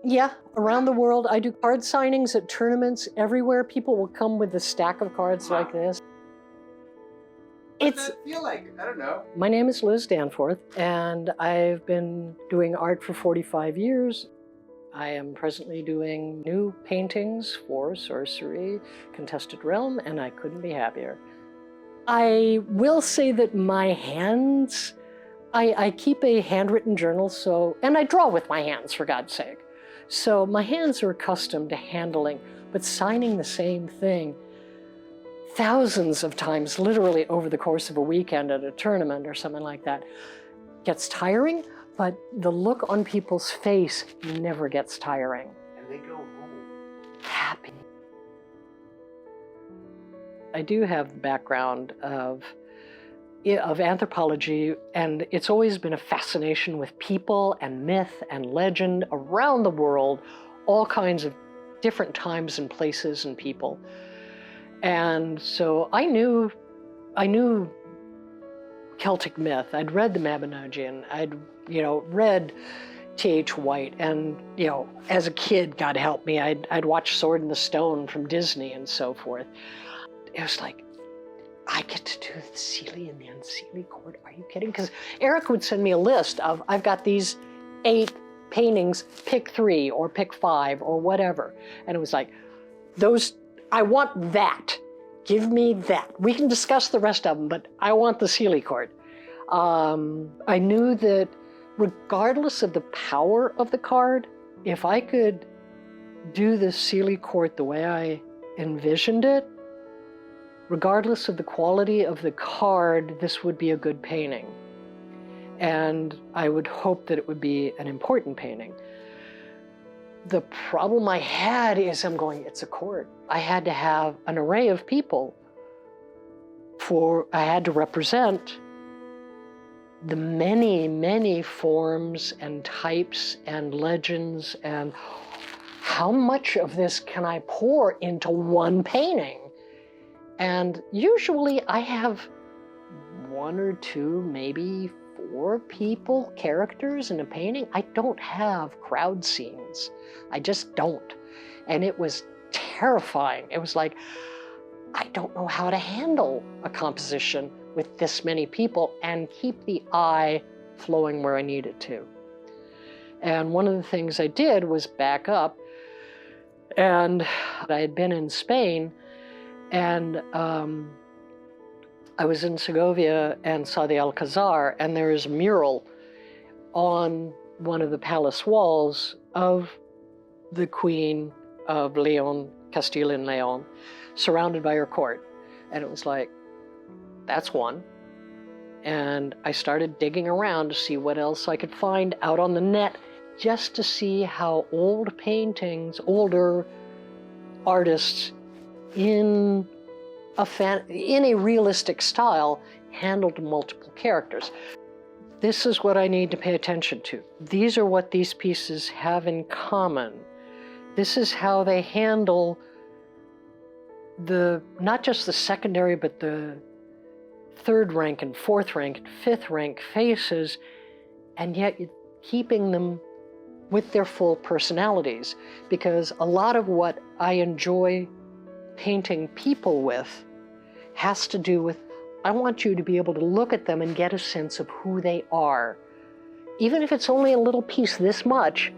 Yeah, around the world. I do card signings at tournaments everywhere. People will come with a stack of cards like this. What does that feel like? I don't know. My name is Liz Danforth, and I've been doing art for 45 years. I am presently doing new paintings for Sorcery, Contested Realm, and I couldn't be happier. I will say that my hands, I keep a handwritten journal, and I draw with my hands, for God's sake. So my hands are accustomed to handling, but signing the same thing thousands of times, literally over the course of a weekend at a tournament or something like that, gets tiring, but the look on people's face never gets tiring. And they go home happy. I do have the background of anthropology, and it's always been a fascination with people and myth and legend around the world, all kinds of different times and places and people. And so I knew Celtic myth. I'd read the Mabinogion. I'd read T.H. White, and as a kid, God help me, I'd watch Sword in the Stone from Disney and so forth. It was like, I get to do the Seelie and the Unseelie Court. Are you kidding? Because Eric would send me a list of, I've got these 8 paintings, pick 3 or pick 5 or whatever. And it was like, I want that. Give me that. We can discuss the rest of them, but I want the Seelie Court. I knew that regardless of the power of the card, if I could do the Seelie Court the way I envisioned it, regardless of the quality of the card, this would be a good painting. And I would hope that it would be an important painting. The problem I had is it's a court. I had to have an array of people I had to represent the many, many forms and types and legends, and how much of this can I pour into one painting? And usually I have 1 or 2, maybe 4 characters in a painting. I don't have crowd scenes. I just don't. And it was terrifying. It was like, I don't know how to handle a composition with this many people and keep the eye flowing where I need it to. And one of the things I did was back up, and I had been in Spain, and I was in Segovia and saw the Alcazar, and there is a mural on one of the palace walls of the Queen of Leon, Castile and Leon, surrounded by her court. And it was like, that's one. And I started digging around to see what else I could find out on the net, just to see how old paintings, older artists in a realistic style handled multiple characters. This is what I need to pay attention to. These are what these pieces have in common. This is how they handle not just the secondary, but the 3rd rank and 4th rank and 5th rank faces, and yet keeping them with their full personalities. Because a lot of what I enjoy painting people with has to do with, I want you to be able to look at them and get a sense of who they are. Even if it's only a little piece this much,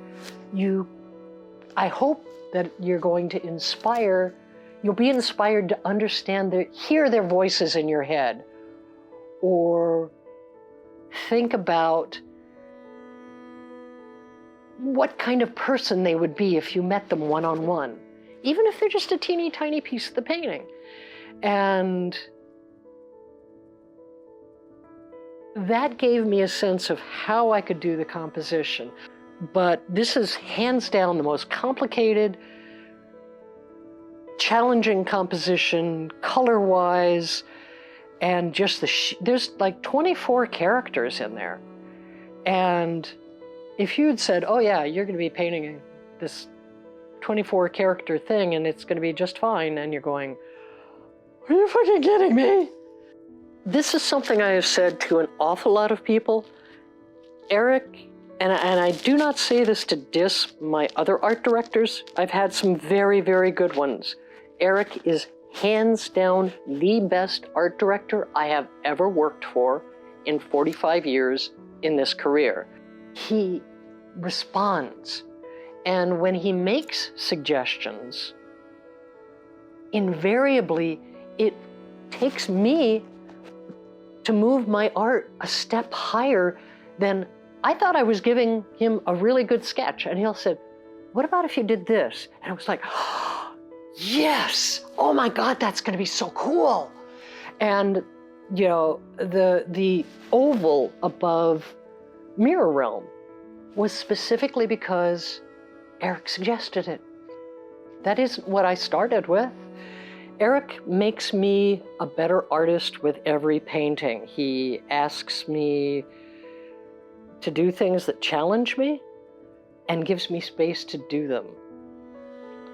I hope that you're going to you'll be inspired to understand hear their voices in your head, or think about what kind of person they would be if you met them one-on-one, even if they're just a teeny tiny piece of the painting. And that gave me a sense of how I could do the composition. But this is hands down the most complicated, challenging composition, color-wise, and just there's like 24 characters in there. And if you had said, oh yeah, you're going to be painting this 24 character thing and it's going to be just fine, and you're going, are you fucking kidding me? This is something I have said to an awful lot of people. Eric and I do not say this to diss my other art directors. I've had some very, very good ones. Eric is hands down the best art director I have ever worked for in 45 years in this career. He responds, and when he makes suggestions, invariably it takes me to move my art a step higher than I thought I was giving him a really good sketch. And he'll say, what about if you did this? And I was like, oh, yes, oh my God, that's gonna be so cool. And you know, the oval above Mirror Realm was specifically because Eric suggested it. That is what I started with. Eric makes me a better artist with every painting. He asks me to do things that challenge me and gives me space to do them.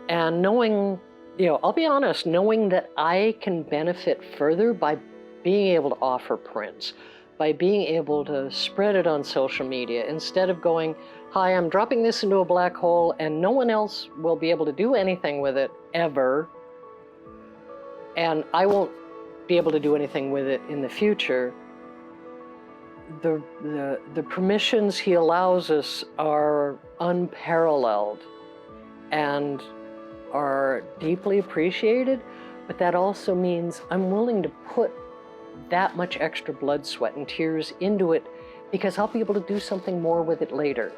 And knowing, you know, I'll be honest, knowing that I can benefit further by being able to offer prints, by being able to spread it on social media, instead of going, hi, I'm dropping this into a black hole and no one else will be able to do anything with it ever, and I won't be able to do anything with it in the future. The permissions he allows us are unparalleled and are deeply appreciated, but that also means I'm willing to put that much extra blood, sweat, and tears into it because I'll be able to do something more with it later.